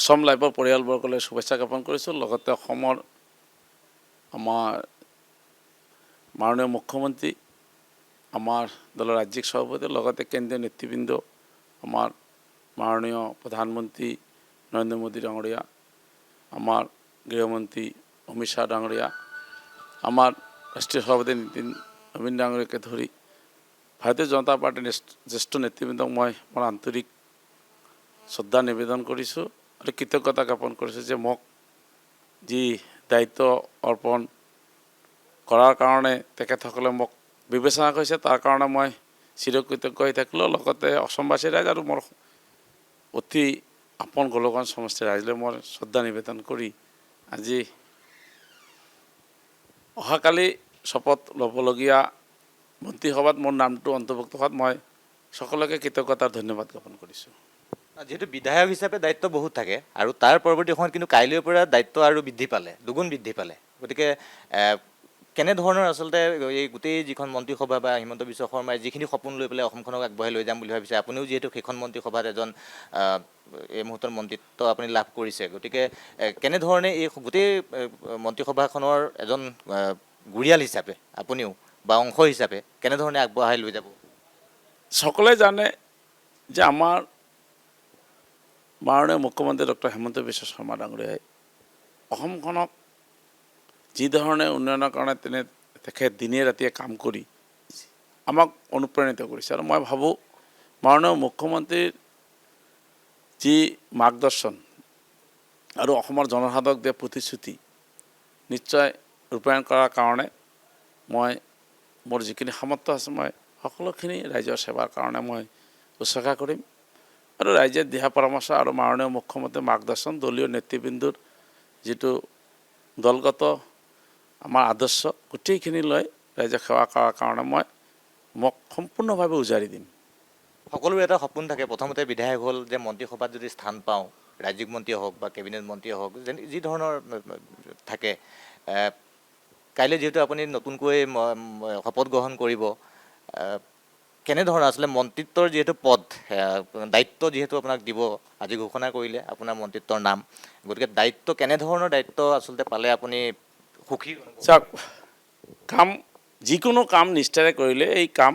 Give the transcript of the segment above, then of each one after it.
অসম লাইভৰ পৰিয়ালবৰ্গলৈ শুভেচ্ছা জ্ঞাপন কৰিছোঁ। লগতে অসমৰ আমাৰ মাননীয় মুখ্যমন্ত্ৰী, আমাৰ দলৰ ৰাজ্যিক সভাপতি, লগতে কেন্দ্ৰীয় নেতৃবৃন্দ, আমাৰ মাননীয় প্ৰধানমন্ত্ৰী নৰেন্দ্ৰ মোদী ডাঙৰীয়া, আমাৰ গৃহমন্ত্ৰী অমিত শ্বাহ ডাঙৰীয়া, আমাৰ ৰাষ্ট্ৰীয় সভাপতি নীতিন নবীন ডাঙৰীয়াকে ধৰি ভাৰতীয় জনতা পাৰ্টীৰ জ্যেষ্ঠ নেতৃবৃন্দক মই মোৰ আন্তৰিক শ্ৰদ্ধা নিবেদন কৰিছোঁ আৰু কৃতজ্ঞতা জ্ঞাপন কৰিছোঁ যে মোক যি দায়িত্ব অৰ্পণ কৰাৰ কাৰণে তেখেতসকলে মোক বিবেচনা কৰিছে, তাৰ কাৰণে মই চিৰকৃতজ্ঞ হৈ থাকিলোঁ। লগতে অসমবাসী ৰাইজ আৰু মোৰ অতি আপোন গোলগঞ্জ সমষ্টিৰ ৰাইজলৈ মই শ্ৰদ্ধা নিবেদন কৰি আজি অহাকালি শপত ল'বলগীয়া মন্ত্ৰীসভাত মোৰ নামটো অন্তৰ্ভুক্ত হোৱাত মই সকলোকে কৃতজ্ঞতাৰ ধন্যবাদ জ্ঞাপন কৰিছোঁ। যিহেতু বিধায়ক হিচাপে দায়িত্ব বহুত থাকে আৰু তাৰ পৰৱৰ্তী সময়ত কিন্তু কাইলৈৰ পৰা দায়িত্ব আৰু বৃদ্ধি পালে, দুগুণ বৃদ্ধি পালে। গতিকে কেনেধৰণৰ আচলতে এই গোটেই যিখন মন্ত্ৰীসভা বা হিমন্ত বিশ্ব শৰ্মাই যিখিনি সপোন লৈ পেলাই অসমখনক আগবঢ়াই লৈ যাম বুলি ভাবিছে, আপুনিও যিহেতু সেইখন মন্ত্ৰীসভাত এজন এই মুহূৰ্তৰ মন্ত্ৰীত্ব আপুনি লাভ কৰিছে, গতিকে কেনেধৰণে এই গোটেই মন্ত্ৰীসভাখনৰ এজন গুৰিয়াল হিচাপে আপুনিও বা অংশ হিচাপে কেনেধৰণে আগবঢ়াই লৈ যাব? সকলোৱে জানে যে আমাৰ মাননীয় মুখ্যমন্ত্ৰী ডক্টৰ হিমন্ত বিশ্ব শৰ্মা ডাঙৰীয়াই অসমখনক যি ধৰণে উন্নয়নৰ কাৰণে তেখেত দিনে ৰাতিয়ে কাম কৰি আমাক অনুপ্ৰাণিত কৰিছে। আৰু মই ভাবোঁ মাননীয় মুখ্যমন্ত্ৰীৰ যি মাৰ্গদৰ্শন আৰু অসমৰ জনসাধাৰণক দিয়া প্ৰতিশ্ৰুতি নিশ্চয় ৰূপায়ণ কৰাৰ কাৰণে মই মোৰ যিখিনি সামৰ্থ্য আছে মই সকলোখিনি ৰাইজৰ সেৱাৰ কাৰণে মই উৎসৰ্গা কৰিম। আৰু ৰাইজে দিহা পৰামৰ্শ আৰু মাননীয় মুখ্যমন্ত্ৰীৰ মাৰ্গদৰ্শন, দলীয় নেতৃবৃন্দৰ যিটো দলগত আমাৰ আদৰ্শ, গোটেইখিনি লৈ ৰাইজক সেৱা কৰাৰ কাৰণে মই মোক সম্পূৰ্ণভাৱে উজাৰি দিম। সকলোৰে এটা সপোন থাকে, প্ৰথমতে বিধায়ক হ'ল যে মন্ত্ৰীসভাত যদি স্থান পাওঁ, ৰাজ্যিক মন্ত্ৰীয়ে হওক বা কেবিনেট মন্ত্ৰীয়ে হওক, যি ধৰণৰ থাকে। কাইলৈ যিহেতু আপুনি নতুনকৈ শপত গ্ৰহণ কৰিব, কেনেধৰণৰ আচলতে মন্ত্ৰিত্বৰ যিহেতু পদ, দায়িত্ব যিহেতু আপোনাক দিব, আজি ঘোষণা কৰিলে আপোনাৰ মন্ত্ৰিত্বৰ নাম, গতিকে দায়িত্ব কেনেধৰণৰ দায়িত্ব আচলতে পালে আপুনি সুখী? চাওক, কাম যিকোনো কাম নিষ্ঠাৰে কৰিলে এই কাম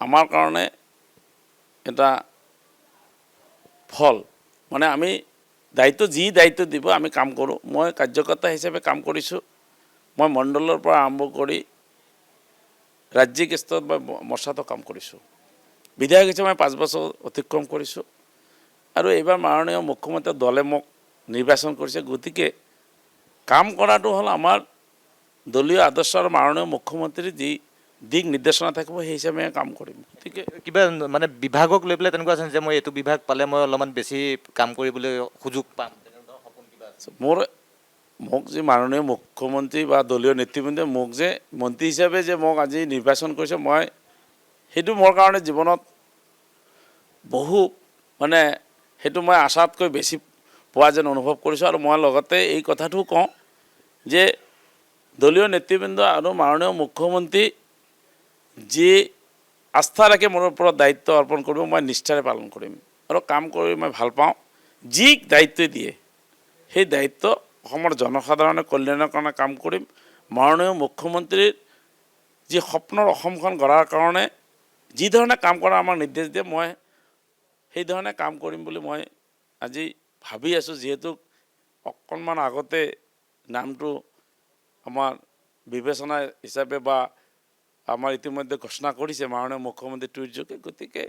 আমাৰ কাৰণে এটা ফল, মানে আমি যি দায়িত্ব দিব আমি কাম কৰোঁ। মই কাৰ্যকৰ্তা হিচাপে কাম কৰিছোঁ। মই মণ্ডলৰ পৰা আৰম্ভ কৰি ৰাজ্যিক স্তৰত বা মৰ্চাতো কাম কৰিছোঁ। বিধায়ক হিচাপে মই 5 বছৰ অতিক্ৰম কৰিছোঁ আৰু এইবাৰ মাননীয় মুখ্যমন্ত্ৰীৰ দলে মোক নিৰ্বাচন কৰিছে। গতিকে কাম কৰাটো হ'ল আমাৰ দলীয় আদৰ্শ আৰু মাননীয় মুখ্যমন্ত্ৰীৰ যি দিক নিৰ্দেশনা থাকিব সেই হিচাপে কাম কৰিম। গতিকে কিবা মানে বিভাগক লৈ পেলাই তেনেকুৱা আছে যে মই এইটো বিভাগ পালে মই অলপমান বেছি কাম কৰিবলৈ সুযোগ পাম, তেনেধৰণৰ সপোন কিবা আছে? মোক যে মাননীয় মুখ্যমন্ত্ৰী বা দলীয় নেতৃবৃন্দই মোক যে মন্ত্ৰী হিচাপে যে মোক আজি নিৰ্বাচন কৰিছে, সেইটো মোৰ কাৰণে জীৱনত বহু মানে সেইটো মই আশাতকৈ বেছি পোৱা যেন অনুভৱ কৰিছোঁ। আৰু মই লগতে এই কথাটোও কওঁ যে দলীয় নেতৃবৃন্দ আৰু মাননীয় মুখ্যমন্ত্ৰী যি আস্থা ৰাখি মোৰ ওপৰত দায়িত্ব অৰ্পণ কৰিব, মই নিষ্ঠাৰে পালন কৰিম আৰু কাম কৰি মই ভাল পাওঁ। যি দায়িত্ব দিয়ে সেই দায়িত্ব অসমৰ জনসাধাৰণৰ কল্যাণৰ কাৰণে কাম কৰিম। মাননীয় মুখ্যমন্ত্ৰীৰ যি সপোনৰ অসমখন গঢ়াৰ কাৰণে যি ধৰণে কাম কৰা আমাক নিৰ্দেশ দিয়ে, মই সেই ধৰণে কাম কৰিম বুলি মই আজি ভাবি আছোঁ। যিহেতু অকণমান আগতে নামটো আমাৰ বিবেচনা হিচাপে বা আমাৰ ইতিমধ্যে ঘোষণা কৰিছে মাননীয় মুখ্যমন্ত্ৰী টুইটযোগে। গতিকে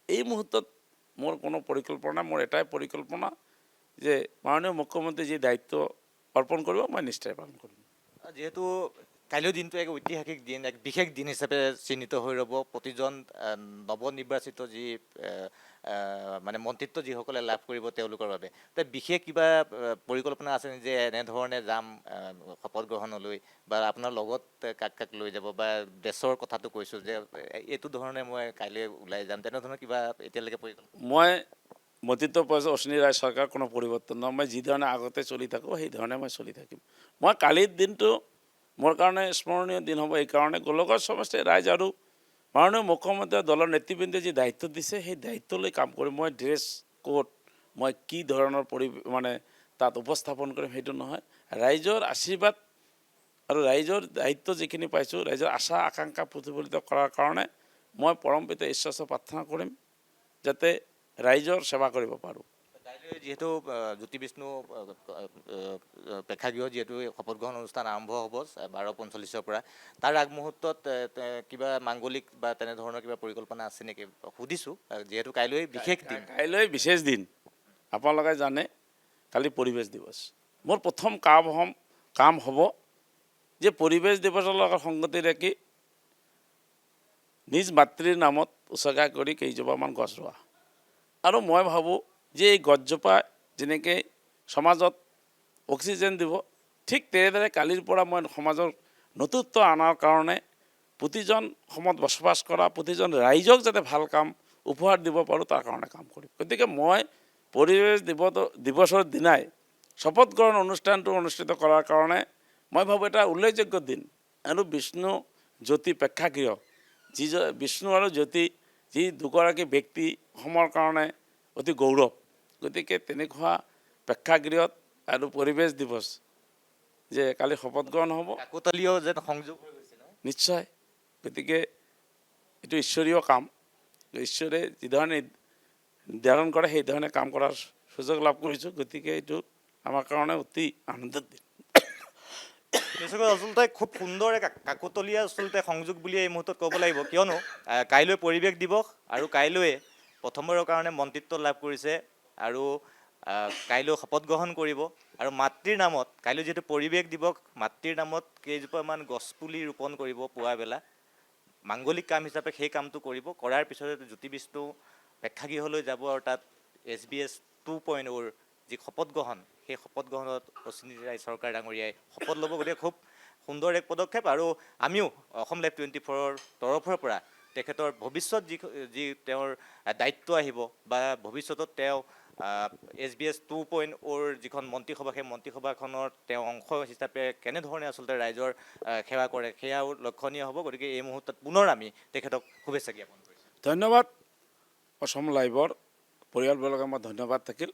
এই মুহূৰ্তত মোৰ কোনো পৰিকল্পনা, মোৰ এটাই পৰিকল্পনা যে মাননীয় মুখ্যমন্ত্ৰী যি দায়িত্ব অৰ্পণ কৰিব মই নিশ্চয় পালন কৰিম। যিহেতু কাইলৈৰ দিনটো এক ঐতিহাসিক দিন, এক বিশেষ দিন হিচাপে চিহ্নিত হৈ ৰ'ব প্ৰতিজন নৱনিৰ্বাচিত যি মানে মন্ত্ৰিত্ব যিসকলে লাভ কৰিব তেওঁলোকৰ বাবে। বিশেষ কিবা পৰিকল্পনা আছে যে এনেধৰণে যাম শপত গ্ৰহণলৈ, বা আপোনাৰ লগত কাক কাক লৈ যাব, বা দেশৰ কথাটো কৈছোঁ যে এইটো ধৰণে মই কাইলৈ ওলাই যাম, তেনেধৰণৰ কিবা এতিয়ালৈকে পৰিকল্পনা? মই মন্ত্ৰিত্ব পৰ্যায়ত অশ্বিনী ৰায় চৰকাৰ কোনো পৰিৱৰ্তন নহয়। মই যি ধৰণে আগতে চলি থাকোঁ সেই ধৰণে মই চলি থাকিম। মই কালিৰ দিনটো মোৰ কাৰণে স্মৰণীয় দিন হ'ব এইকাৰণে, গোলগঞ্জ সমষ্টিৰ ৰাইজ আৰু মাননীয় মুখ্যমন্ত্ৰী দলৰ নেতৃবৃন্দে যি দায়িত্ব দিছে সেই দায়িত্ব লৈ কাম কৰিম। মই ড্ৰেছ কোড মই কি ধৰণৰ মানে তাত উপস্থাপন কৰিম সেইটো নহয়, ৰাইজৰ আশীৰ্বাদ আৰু ৰাইজৰ দায়িত্ব যিখিনি পাইছোঁ, ৰাইজৰ আশা আকাংক্ষা প্ৰতিফলিত কৰাৰ কাৰণে মই পৰম পিতা ঈশ্বৰৰ ওচৰত প্ৰাৰ্থনা কৰিম যাতে ৰাইজৰ সেৱা কৰিব পাৰোঁ। কাইলৈ যিহেতু জ্যোতি বিষ্ণু প্ৰেক্ষাগৃহত যিহেতু শপত গ্ৰহণ অনুষ্ঠান আৰম্ভ হ'ব 12:45 পৰা, তাৰ আগমুহূৰ্তত কিবা মাংগলিক বা তেনেধৰণৰ কিবা পৰিকল্পনা আছে নেকি সুধিছোঁ, যিহেতু কাইলৈ বিশেষ দিন। কাইলৈ বিশেষ দিন। আপোনালোকে জানে কালি পৰিৱেশ দিৱস। মোৰ প্ৰথম কাম হ'ব যে পৰিৱেশ দিৱসৰ লগত সংগতি ৰাখি নিজ মাতৃৰ নামত উচৰ্গা কৰি কেইজোপামান গছ ৰোৱা। আৰু মই ভাবোঁ যে এই গছজোপা যেনেকৈ সমাজত অক্সিজেন দিব, ঠিক তেনেদৰে কালিৰ পৰা মই সমাজৰ নতুনত্ব অনাৰ কাৰণে প্ৰতিজন অসমত বসবাস কৰা প্ৰতিজন ৰাইজক যাতে ভাল কাম উপহাৰ দিব পাৰোঁ তাৰ কাৰণে কাম কৰিম। গতিকে মই পৰিৱেশ দিৱসৰ দিনাই শপত গ্ৰহণ অনুষ্ঠানটো অনুষ্ঠিত কৰাৰ কাৰণে মই ভাবোঁ এটা উল্লেখযোগ্য দিন। আৰু বিষ্ণু জ্যোতি প্ৰেক্ষাগৃহ, বিষ্ণু আৰু জ্যোতি যি দুগৰাকী ব্যক্তি অসমৰ কাৰণে অতি গৌৰৱ। গতিকে তেনেকুৱা প্ৰেক্ষাগৃহত আৰু পৰিৱেশ দিৱস যে কালি শপত গ্ৰহণ হ'ব, কাকতলীয় যেন সংযোগ হৈ গৈছে ন? নিশ্চয়। গতিকে এইটো ঈশ্বৰীয় কাম, ঈশ্বৰে যিধৰণে নিৰ্ধাৰণ কৰে সেইধৰণে কাম কৰাৰ সুযোগ লাভ কৰিছোঁ। গতিকে এইটো আমাৰ কাৰণে অতি আনন্দৰ দিন। নিশ্চয়কৈ আচলতে খুব সুন্দৰ এক কাকতলীয়া আচলতে সংযোগ বুলি এই মুহূৰ্তত ক'ব লাগিব, কিয়নো কাইলৈ পৰিৱেশ দিৱস আৰু কাইলৈ প্ৰথমবাৰৰ কাৰণে মন্ত্ৰিত্ব লাভ কৰিছে আৰু কাইলৈ শপত গ্ৰহণ কৰিব। আৰু মাতৃৰ নামত কাইলৈ যিহেতু পৰিৱেশ দিৱস, মাতৃৰ নামত কেইজোপামান গছপুলি ৰোপণ কৰিব পুৱাবেলা, মাংগলিক কাম হিচাপে সেই কামটো কৰিব। কৰাৰ পিছতে জ্যোতি বিষ্ণু প্ৰেক্ষাগৃহলৈ যাব আৰু তাত SBS 2.0 যি শপত গ্ৰহণ, সেই শপত গ্ৰহণত অশ্বিনী ৰায় চৰকাৰ ডাঙৰীয়াই শপত ল'ব। গতিকে খুব সুন্দৰ এক পদক্ষেপ। আৰু আমিও অসম লাইভ 24ৰ তৰফৰ পৰা তেখেতৰ ভৱিষ্যত যি তেওঁৰ দায়িত্ব আহিব বা ভৱিষ্যতত তেওঁ SBS 2.0ৰ যিখন মন্ত্ৰীসভা, সেই মন্ত্ৰীসভাখনৰ তেওঁ অংশ হিচাপে কেনেধৰণে আচলতে ৰাইজৰ সেৱা কৰে সেয়াও লক্ষণীয় হ'ব। গতিকে এই মুহূৰ্তত পুনৰ আমি তেখেতক শুভেচ্ছা জ্ঞাপন কৰিছোঁ। ধন্যবাদ। অসম লাইভৰ পৰিয়ালবৰ্গক মই ধন্যবাদ থাকিল।